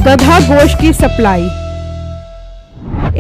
गधा गोश्त की सप्लाई।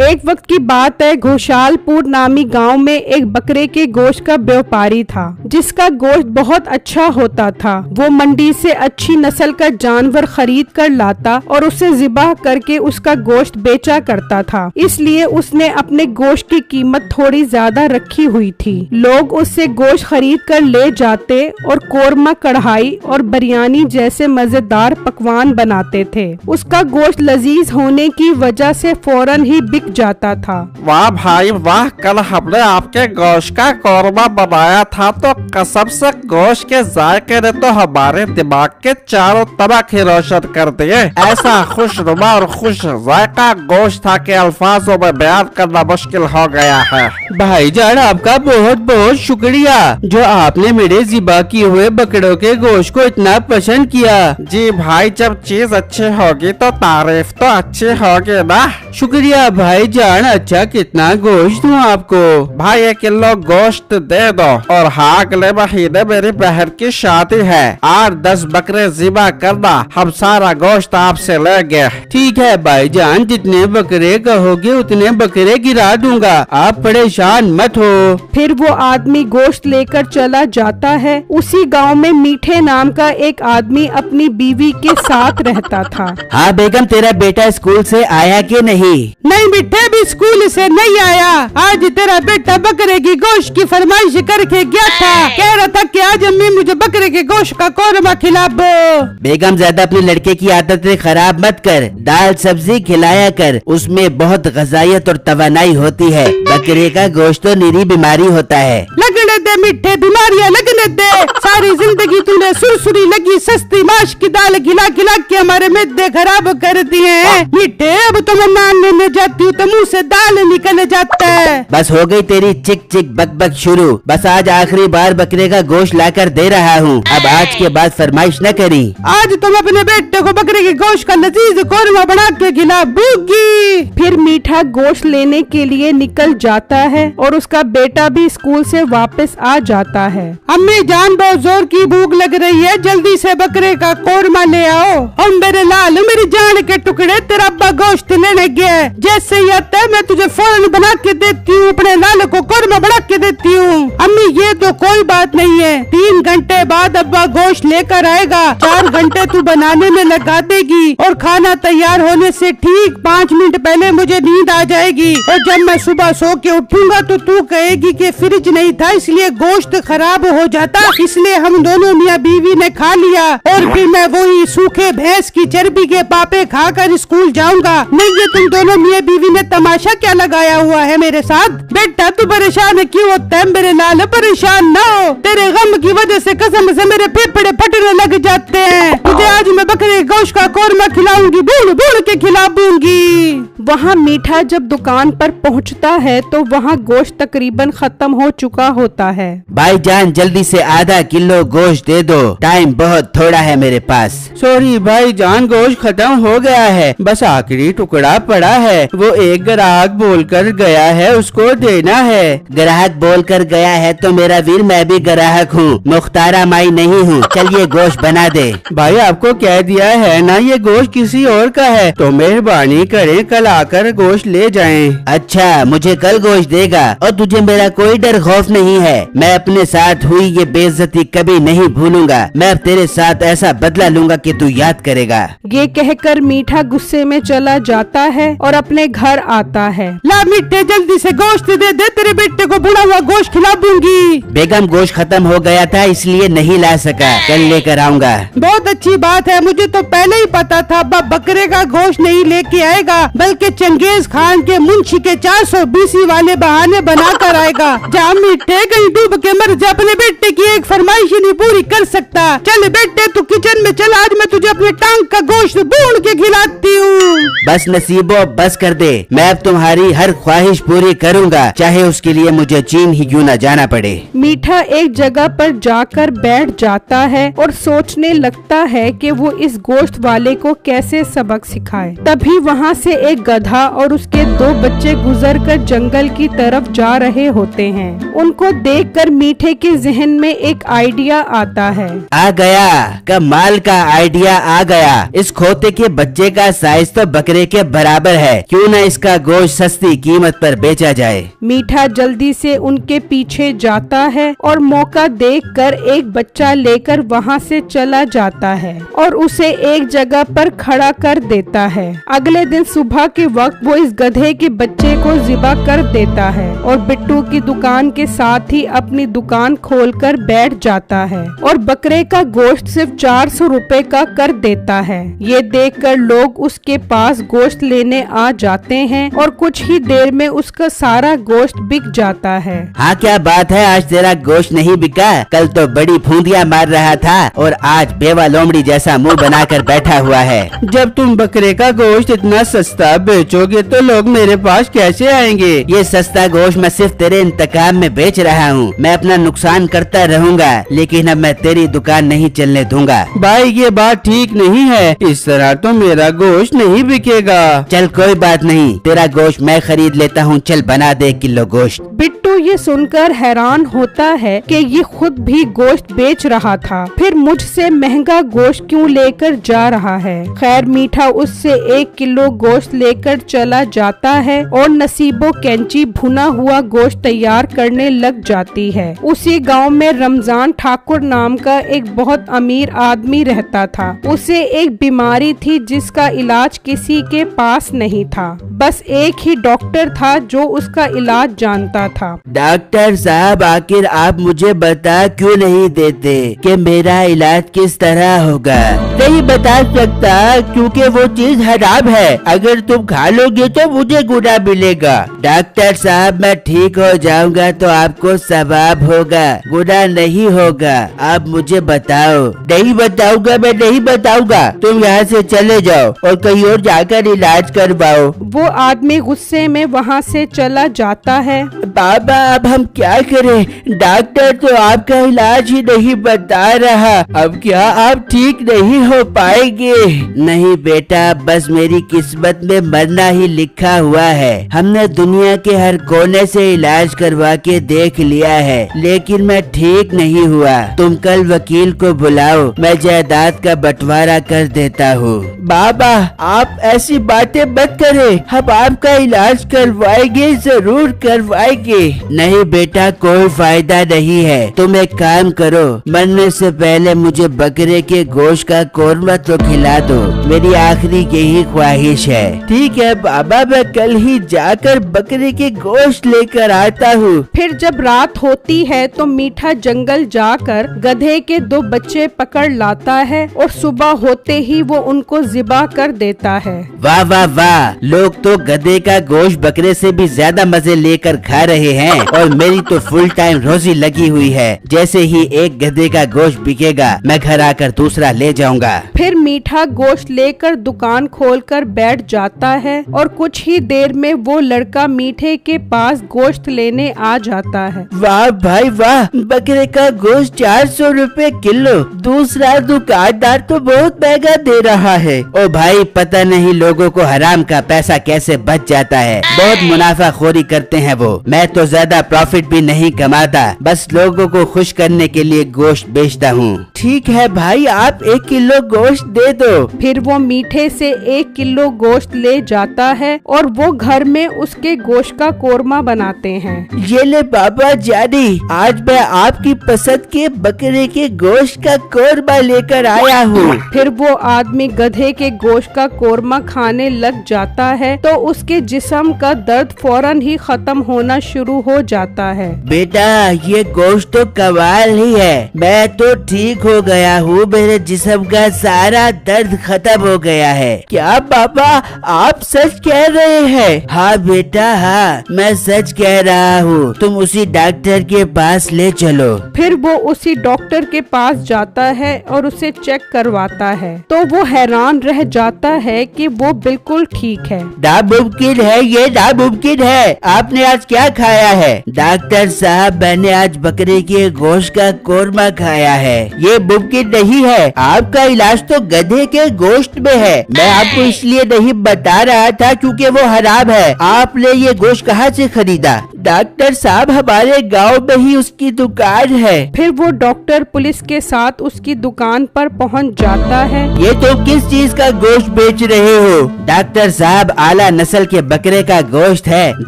एक वक्त की बात है, घोषालपुर नामी गांव में एक बकरे के गोश्त का व्यापारी था जिसका गोश्त बहुत अच्छा होता था। वो मंडी से अच्छी नस्ल का जानवर खरीद कर लाता और उसे ज़िबाह करके उसका गोश्त बेचा करता था। इसलिए उसने अपने गोश्त की कीमत थोड़ी ज्यादा रखी हुई थी। लोग उससे गोश्त खरीद कर ले जाते और कोरमा, कढ़ाई और बिरयानी जैसे मजेदार पकवान बनाते थे। उसका गोश्त लजीज होने की वजह से फौरन ही बिक जाता था। वाह भाई वाह, कल हमने आपके गोश्त का कोरमा बनाया था तो कसम से गोश्त के जायके ने तो हमारे दिमाग के चारों तरफ ही रोशन कर दिए। ऐसा खुशनुमा और खुश जायका गोश्त था कि अल्फाजों में बयान करना मुश्किल हो गया है। भाईजान, आपका बहुत बहुत शुक्रिया जो आपने मेरे ज़िबा किए हुए बकरों के गोश्त को इतना पसंद किया। जी भाई, जब चीज अच्छी होगी तो तारीफ तो अच्छी होगी ना। शुक्रिया भाईजान। अच्छा, कितना गोश्त दूं आपको? भाई 1 किलो गोश्त दे दो। और हाँ, अगले महीने मेरी बहन की शादी है, 8-10 बकरे ज़िबा करना, हम सारा गोश्त आपसे लेंगे। ठीक है भाईजान, जितने बकरे कहोगे उतने बकरे गिरा दूंगा, आप परेशान मत हो। फिर वो आदमी गोश्त लेकर चला जाता है। उसी गांव में मीठे नाम का एक आदमी अपनी बीवी के साथ रहता था। हाँ बेगम, तेरा बेटा स्कूल से आया कि नहीं? नहीं बेटे, भी स्कूल से नहीं आया। आज तेरा बेटा बकरे की गोश्त की फरमाइश करके गया था। कह रहा था कि आज अम्मी मुझे बकरे के गोश्त का कोरमा खिला दो। बेगम, ज्यादा अपने लड़के की आदतें खराब मत कर, दाल सब्जी खिलाया कर, उसमें बहुत गजाइत और तवानाई होती है। बकरे का गोश्त तो निरी बीमारी होता है। लगने दे मिठे, बीमारियां लगने दे। सारी जिंदगी तूने सुरसुरी लगी सस्ती माश की दाल खिला खिला के हमारे मैदे खराब कर दिए हैं। मिठे, अब तो मैं मानने में जाती हूँ तो मुँह से दाल निकल जाता है। बस हो गई तेरी चिक चिक बक बक शुरू। बस आज आखिरी बार बकरे का गोश्त लाकर दे रहा हूँ, अब आज के बाद फरमाइश न करी। आज तुम अपने बेटे को बकरे के गोश्त का लजीज कोरमा बना के खिलाओगी। फिर मीठा गोश्त लेने के लिए निकल जाता है और उसका बेटा भी स्कूल से वापस आ जाता है। अम्मी जान, बहुत जोर की भूख लग रही है, जल्दी से बकरे का कोरमा ले आओ। और मेरे लाल, मेरी जान के टुकड़े, तेरा अब्बा गोश्त लेने गया। जैसे ही आता है मैं तुझे फौरन बना के देती हूँ, अपने लाल को कोरमा बना के देती हूँ। अम्मी ये तो कोई बात नहीं है, 3 घंटे बाद अब्बा गोश्त लेकर आएगा। 4 घंटे तू बनाने में लगा देगी और खाना तैयार होने से ठीक 5 मिनट पहले मुझे नींद आ जाएगी। और जब मैं सुबह सो के उठूंगा तो तू कहेगी कि फ्रिज नहीं था इसलिए गोश्त खराब हो जाता, इसलिए हम दोनों मियाँ बीवी ने खा लिया। और फिर मैं वही सूखे भैंस की चर्बी के पापे खाकर स्कूल जाऊंगा। नहीं, ये तुम दोनों मियाँ बीवी ने तमाशा क्या लगाया हुआ है मेरे साथ? बेटा तू परेशान क्यों होता है मेरे लाल? परेशान ना हो, तेरे गम की वजह से कसम से मेरे फेफड़े फटने लग जाते हैं। तुझे आज मैं बकरे गोश्त का कोरमा खिलाऊंगी, भून भून के खिलाऊंगी। वहाँ मीठा जब दुकान पर पहुँचता है तो वहाँ गोश्त तकरीबन खत्म हो चुका होता है। भाईजान, जल्दी से आधा किलो गोश्त दे दो, टाइम बहुत थोड़ा है मेरे पास। सॉरी भाईजान, गोश्त खत्म हो गया है, बस आखिरी टुकड़ा पड़ा है। वो एक ग्राहक बोलकर गया है, उसको देना है। ग्राहक बोलकर गया है तो मेरा वीर, मैं भी ग्राहक हूँ, मुख्तारा माई नहीं हूँ। चलिए गोश्त बना दे। भाई आपको कह दिया है ना, ये गोश्त किसी और का है, तो मेहरबानी करें कल आकर गोश्त ले जाएं। अच्छा, मुझे कल गोश्त देगा और तुझे मेरा कोई डर खौफ नहीं है। मैं अपने साथ हुई ये बेइज्जती कभी नहीं भूलूंगा। मैं अब तेरे साथ ऐसा बदला लूंगा कि तू याद करेगा। ये कहकर मीठा गुस्से में चला जाता है और अपने घर आता है। ला मिठे, जल्दी से गोश्त दे दे, तेरे बेटे को बुना हुआ गोश्त खिला दूंगी। बेगम, गोश्त खत्म हो गया था इसलिए नहीं ला सका, कल लेकर आऊंगा। बहुत अच्छी बात है, मुझे तो पहले ही पता था अब्बा बकरे का गोश्त नहीं लेके आएगा, बल्कि चंगेज खान के मुंशी के 420 वाले बहाने बना कर आएगा। जा मिठे, कहीं डूब के मर जा, अपने बेटे की एक फरमाइश नहीं पूरी कर सकता। चल बेटे, तू किचन में चल, आज मैं तुझे अपने टांग का गोश्त भून के खिलाती हूँ। बस नसीबो, बस कर दे, मैं अब तुम्हारी हर ख्वाहिश पूरी करूँगा, चाहे उसके लिए मुझे चीन ही क्यों न जाना पड़े। मीठा एक जगह पर जाकर बैठ जाता है और सोचने लगता है कि वो इस गोश्त वाले को कैसे सबक सिखाए। तभी वहाँ से एक गधा और उसके 2 बच्चे गुजरकर जंगल की तरफ जा रहे होते हैं। उनको देखकर मीठे के जहन में एक आइडिया आता है। आ गया, कमाल का आइडिया आ गया। इस खोते के बच्चे का साइज तो बकरे के बराबर है, क्यों न इसका गोश्त सस्ती कीमत पर बेचा जाए। मीठा जल्दी से उनके पीछे जाता है और मौका देखकर एक बच्चा लेकर वहाँ से चला जाता है और उसे एक जगह पर खड़ा कर देता है। अगले दिन सुबह के वक्त वो इस गधे के बच्चे को ज़िबा कर देता है और बिट्टू की दुकान के साथ ही अपनी दुकान खोलकर बैठ जाता है और बकरे का गोश्त सिर्फ 400 रुपए का कर देता है। ये देखकर लोग उसके पास गोश्त लेने आ जाते हैं और कुछ ही देर में उसका सारा गोश्त बिक जाता है। हाँ, क्या बात है, आज तेरा गोश्त नहीं बिका? कल तो बड़ी फूंदियाँ मार रहा था और आज बेवा लोमड़ी जैसा मुंह बनाकर बैठा हुआ है। जब तुम बकरे का गोश्त इतना सस्ता बेचोगे तो लोग मेरे पास कैसे आएंगे? ये सस्ता गोश्त मैं सिर्फ तेरे इंतकाम में बेच रहा हूँ। मैं अपना नुकसान करता रहूँगा, लेकिन अब मैं तेरी दुकान नहीं चलने दूंगा। भाई ये बात ठीक नहीं है, इस तरह तो मेरा गोश्त नहीं बिकेगा। चल कोई बात नहीं, तेरा गोश्त मैं खरीद लेता हूँ। चल बना दे 1 किलो गोश्त। बिट्टू ये सुनकर हैरान होता है कि ये खुद भी गोश्त बेच रहा था, फिर मुझसे महंगा गोश्त क्यों लेकर जा रहा है। खैर मीठा उससे 1 किलो गोश्त लेकर चला जाता है और नसीबो कैंची भुना हुआ गोश्त तैयार करने लग जाती है। उसी गांव में रमजान ठाकुर नाम का एक बहुत अमीर आदमी रहता था। उसे एक बीमारी थी जिसका इलाज किसी के पास नहीं था, बस एक ही डॉक्टर था जो उसका इलाज जानता था। डॉक्टर साहब, आखिर आप मुझे बता क्यों नहीं देते कि मेरा इलाज किस तरह होगा? नहीं बता सकता क्योंकि वो चीज हराम है, अगर तुम खा लोगे तो मुझे गुनाह मिलेगा। डॉक्टर साहब, मैं ठीक हो जाऊंगा तो आपको सवाब होगा, गुनाह नहीं होगा। आप मुझे बताओ। नहीं बताऊंगा, मैं नहीं बताऊंगा। तुम यहाँ से चले जाओ और कहीं और जाकर इलाज करवाओ। वो आदमी गुस्से में वहाँ से चला जाता है। बाबा अब हम क्या करें? डॉक्टर तो आपका इलाज ही नहीं बता रहा, अब क्या आप ठीक नहीं हो पाएंगे? नहीं बेटा, बस मेरी किस्मत में मरना ही लिखा हुआ है। हमने दुनिया के हर कोने से इलाज करवा के देख लिया है, लेकिन मैं ठीक नहीं हुआ। तुम कल वकील को बुलाओ, मैं जायदाद का बंटवारा कर देता हूँ। बाबा आप ऐसी बातें मत करें, हम आपका इलाज करवाएंगे, जरूर करवाएंगे। नहीं बेटा, कोई फायदा नहीं है। तुम एक काम करो, मरने से पहले मुझे बकरे के गोश्त का कोरमा तो खिला दो, मेरी आखिरी यही ख्वाहिश है। ठीक है बाबा, मैं कल ही जाकर बकरे के गोश्त लेकर आता हूँ। फिर जब रात होती है तो मीठा जंगल जाकर गधे के 2 बच्चे पकड़ लाता है और सुबह होते ही वो उनको ज़िबा कर देता है। वाह वाह वाह, लोग तो गधे का गोश्त बकरे से भी ज्यादा मजे लेकर खा रहे हैं और मेरी तो फुल टाइम रोजी लगी हुई है। जैसे ही एक गधे का गोश्त बिकेगा, मैं घर आकर दूसरा ले जाऊंगा। फिर मीठा गोश्त लेकर दुकान खोलकर बैठ जाता है और कुछ ही देर में वो लड़का मीठे के पास गोश्त लेने आ जाता है। वाह भाई वाह, बकरे का गोश्त 400 रुपए किलो, दूसरा दुकानदार तो बहुत महंगा दे रहा है। ओ भाई, पता नहीं लोगों को हराम का पैसा कैसे बच जाता है, बहुत मुनाफाखोरी करते हैं वो। मैं तो ज्यादा प्रॉफिट भी नहीं कमाता, बस लोगों को खुश करने के लिए गोश्त बेचता हूँ। ठीक है भाई, आप 1 किलो गोश्त दे दो। फिर वो मीठे से 1 किलो गोश्त ले जाता है और वो घर में उसके गोश्त का कोरमा बनाते हैं। ये ले बाबा जानी, आज मैं आपकी पसंद के बकरे के गोश्त का कोरमा लेकर आया हूँ। फिर वो आदमी गधे के गोश्त का कोरमा खाने लग जाता है तो उसके जिस्म का दर्द फौरन ही खत्म होना शुरू हो जाता है। बेटा ये गोश्त तो कमाल ही है, मैं तो ठीक हो गया हूँ, मेरे जिस्म का सारा दर्द खत्म हो गया है। क्या बाबा आप सच कह रहे हैं? हाँ बेटा हाँ, मैं सच कह रहा हूँ। तुम उसी डॉक्टर के पास ले चलो। फिर वो उसी डॉक्टर के पास जाता है और उसे चेक करवाता है तो वो हैरान रह जाता है कि वो बिल्कुल ठीक है। नामुमकिन है, ये नामुमकिन है। आपने आज क्या खाया है? डॉक्टर साहब, मैंने आज बकरे के गोश्त का कोरमा खाया है। ये मुमकिन नहीं है, आपका इलाज तो गधे के गोश्त में है। मैं आपको इसलिए नहीं बता रहा था क्योंकि वो हराम है। आपने ये गोश्त कहाँ से खरीदा? डॉक्टर साहब, हमारे गांव में ही उसकी दुकान है। फिर वो डॉक्टर पुलिस के साथ उसकी दुकान पर पहुंच जाता है। ये तो किस चीज का गोश्त बेच रहे हो? डॉक्टर साहब, आला नस्ल के बकरे का गोश्त है।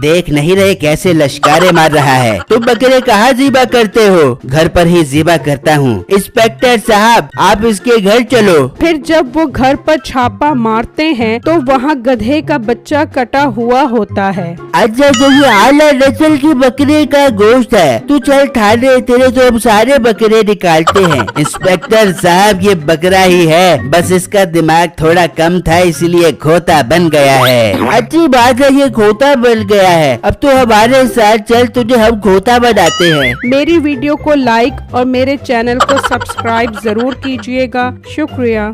देख नहीं रहे कैसे लश्कारे मार रहा है? तुम बकरे कहाँ ज़िबा करते हो? घर पर ही ज़िबा करता हूँ। इंस्पेक्टर साहब, आप इसके घर चलो। फिर जब वो घर पर छापा मारते हैं तो वहाँ गधे का बच्चा कटा हुआ होता है। अच्छा, तो ये आला नस्ल की बकरे का गोश्त है। तू चल थाने, तेरे तो हम सारे बकरे निकालते हैं। इंस्पेक्टर साहब, ये बकरा ही है, बस इसका दिमाग थोड़ा कम था इसलिए खोता बन गया है। अच्छी बात है, ये खोता बन गया है। अब तो हमारे साथ चल, तुझे हम खोता बनाते हैं। मेरी वीडियो को लाइक और मेरे चैनल को सब्सक्राइब जरूर कीजिएगा। शुक्रिया।